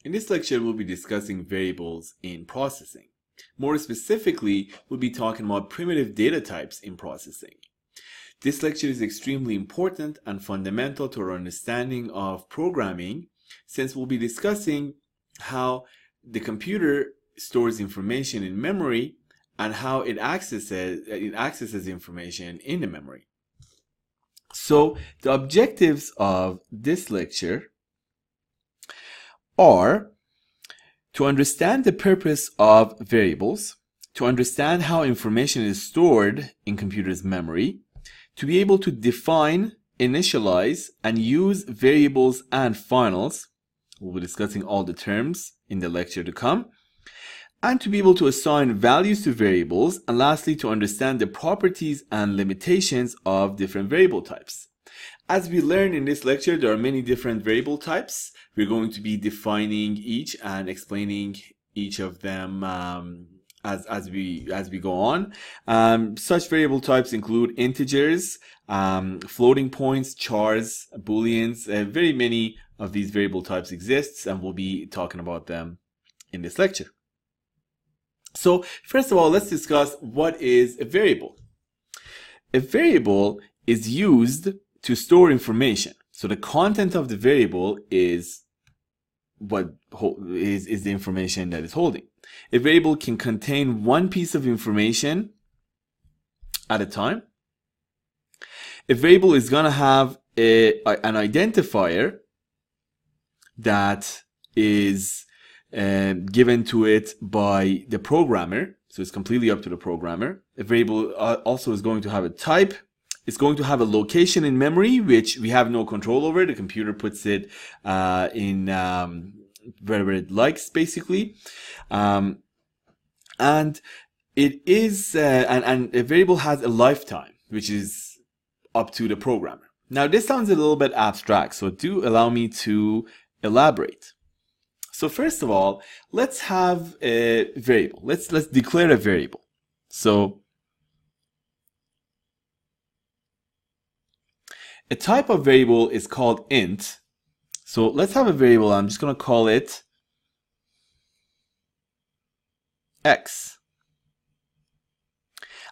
In this lecture, we'll be discussing variables in processing. More specifically, we'll be talking about primitive data types in processing. This lecture is extremely important and fundamental to our understanding of programming, since we'll be discussing how the computer stores information in memory and how it accesses information in the memory. So the objectives of this lecture are to understand the purpose of variables, to understand how information is stored in computer's memory, to be able to define, initialize, and use variables and finals. We'll be discussing all the terms in the lecture to come, and to be able to assign values to variables, and lastly to understand the properties and limitations of different variable types. As we learn in this lecture, there are many different variable types. We're going to be defining each and explaining each of them as we go on. Such variable types include integers, floating points, chars, booleans. Very many of these variable types exist, and we'll be talking about them in this lecture. So first of all, let's discuss what is a variable. A variable is used to store information. So the content of the variable is what is the information that it's holding. A variable can contain one piece of information at a time. A variable is going to have an identifier that is given to it by the programmer. So it's completely up to the programmer. A variable also is going to have a type. It's going to have a location in memory, which we have no control over. The computer puts it in wherever it likes, basically. And it is, and a variable has a lifetime, which is up to the programmer. Now, this sounds a little bit abstract, so do allow me to elaborate. So first of all, let's have a variable. Let's declare a variable. So a type of variable is called int. So let's have a variable. I'm just going to call it x.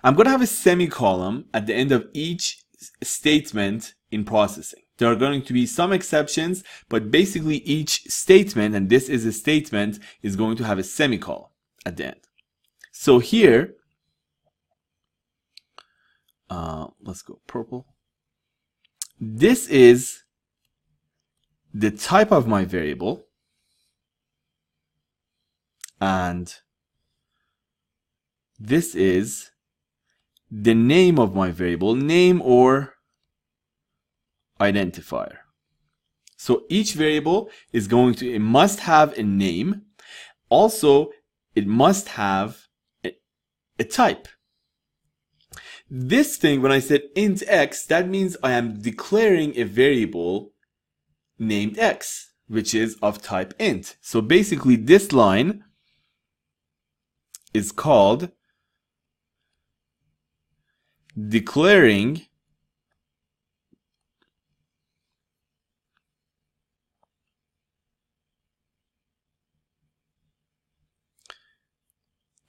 I'm going to have a semicolon at the end of each statement in processing. There are going to be some exceptions, but basically each statement, and this is a statement, is going to have a semicolon at the end. So here, let's go purple. This is the type of my variable, and this is the name of my variable, name or identifier. So each variable is going to, it must have a name. Also, it must have a type. This thing, when I said int x, that means I am declaring a variable named x, which is of type int. So basically this line is called declaring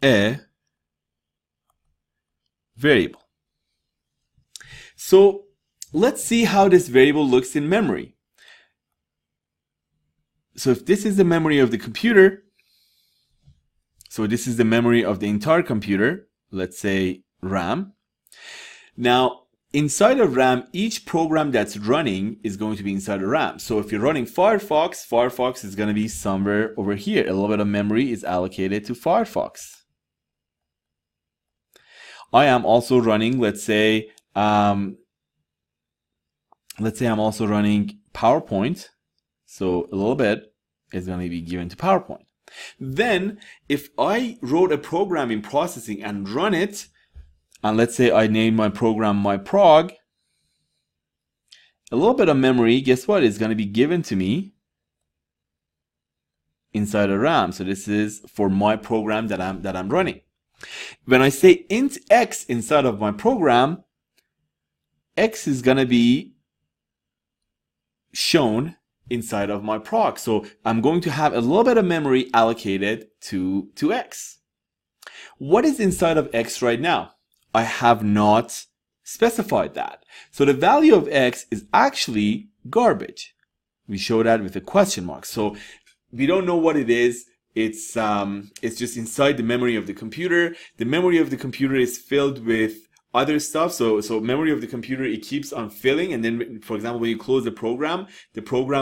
a variable. So let's see how this variable looks in memory. So if this is the memory of the computer, so this is the memory of the entire computer, let's say RAM. Now, inside of RAM, each program that's running is going to be inside of RAM. So if you're running Firefox, Firefox is going to be somewhere over here. A little bit of memory is allocated to Firefox. I am also running, let's say I'm also running PowerPoint. So a little bit is going to be given to PowerPoint. Then if I wrote a program in processing and run it, and let's say I name my program myprog, a little bit of memory, guess what, is going to be given to me inside of RAM. So this is for my program that I'm running. When I say int x inside of my program, x is going to be shown inside of my proc. So I'm going to have a little bit of memory allocated to X. What is inside of X right now? I have not specified that. So the value of X is actually garbage. We show that with a question mark. So we don't know what it is. It's just inside the memory of the computer. The memory of the computer is filled with other stuff. So memory of the computer, it keeps on filling, and then, for example, when you close the program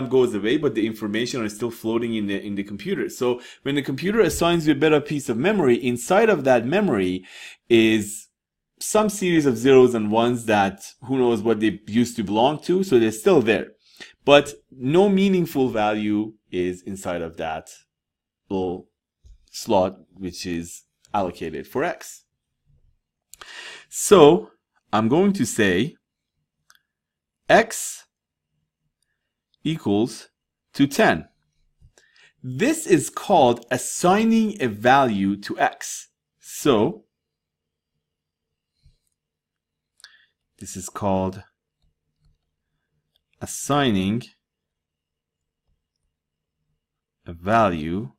goes away, but the information is still floating in the computer. So when the computer assigns you a better piece of memory, inside of that memory is some series of zeros and ones that who knows what they used to belong to, so they're still there. But no meaningful value is inside of that little slot which is allocated for X. So I'm going to say X equals to 10. This is called assigning a value to X. So this is called assigning a value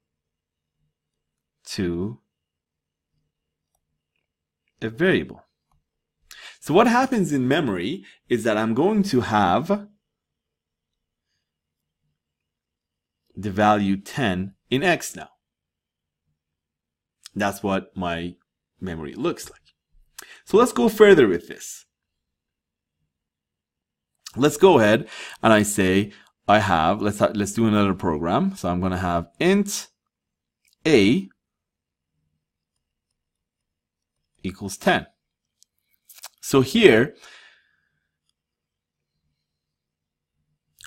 to a variable. So what happens in memory is that I'm going to have the value 10 in X now. That's what my memory looks like. So let's go further with this. Let's go ahead and I say I have, let's do another program. So I'm going to have int a equals 10. So here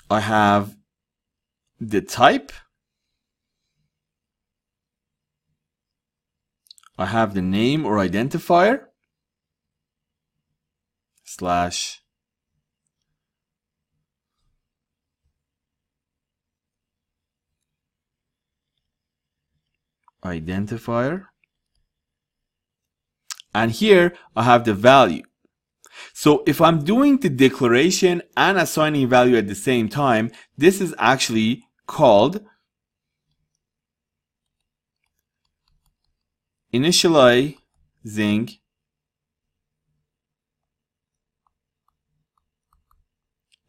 I have the type, I have the name or identifier slash identifier, and here I have the value. So if I'm doing the declaration and assigning value at the same time, this is actually called initializing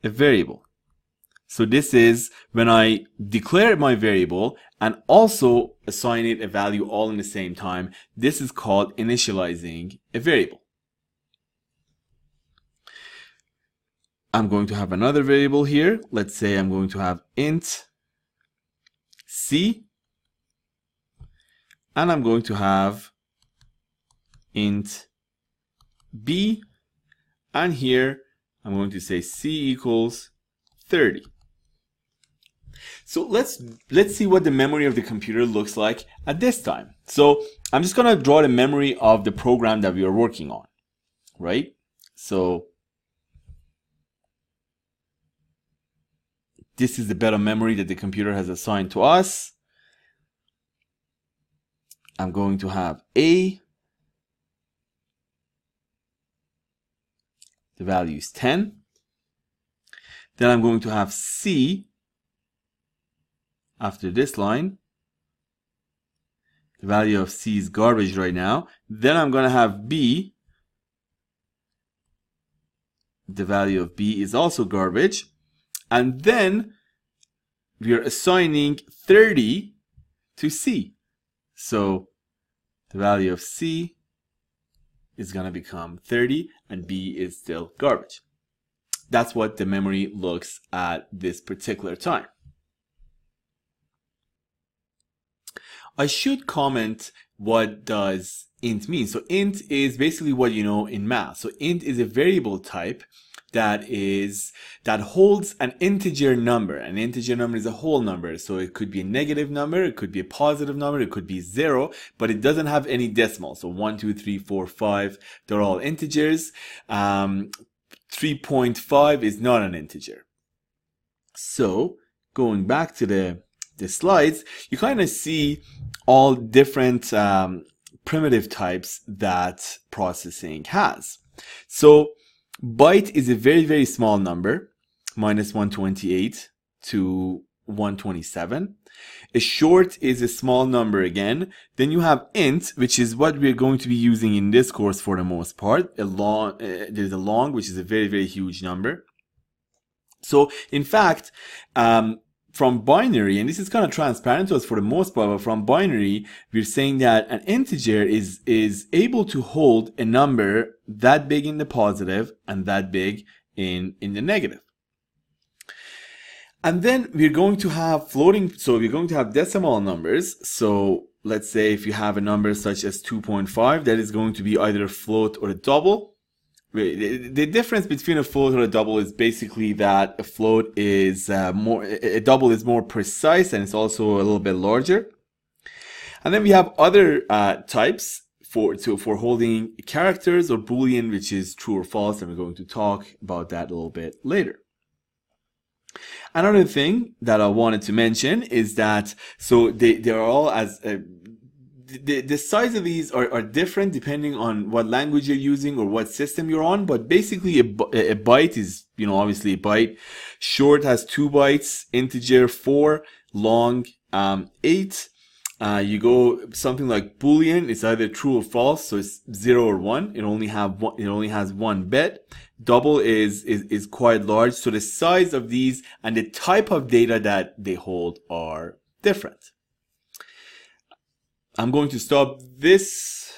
a variable. So this is when I declare my variable and also assign it a value all in the same time. This is called initializing a variable. I'm going to have another variable here. Let's say I'm going to have int c, and I'm going to have int b, and here I'm going to say c equals 30. So let's see what the memory of the computer looks like at this time. So I'm just going to draw the memory of the program that we are working on, right? So this is the bit of memory that the computer has assigned to us. I'm going to have A, the value is 10. Then I'm going to have C after this line. The value of C is garbage right now. Then I'm going to have B. The value of B is also garbage. And then we are assigning 30 to C. So the value of C is going to become 30 and B is still garbage. That's what the memory looks at this particular time. I should comment what does int mean. So int is basically what you know in math. So int is a variable type that holds an integer number. An integer number is a whole number. So it could be a negative number, it could be a positive number, it could be 0, but it doesn't have any decimal. So 1, 2, 3, 4, 5, they're all integers. 3.5 is not an integer. So going back to the slides, you kind of see all different primitive types that processing has. So byte is a very, very small number, -128. to 127. A short is a small number again. Then you have int, which is what we're going to be using in this course for the most part. There's a long, which is a very, very huge number. So in fact, from binary, and this is kind of transparent to us for the most part, but from binary, we're saying that an integer is able to hold a number that big in the positive and that big in the negative. And then we're going to have floating, so we're going to have decimal numbers. So let's say if you have a number such as 2.5, that is going to be either a float or a double. The difference between a float or a double is basically that a float is a double is more precise, and it's also a little bit larger. And then we have other types for holding characters or Boolean, which is true or false, and we're going to talk about that a little bit later. Another thing that I wanted to mention is that, so they're all as the size of these are different depending on what language you're using or what system you're on, but basically a byte is, obviously a byte. Short has 2 bytes, integer 4, long 8. You go something like Boolean, it's either true or false, so it's 0 or 1. It only has 1 bit. Double is quite large, so the size of these and the type of data that they hold are different. I'm going to stop this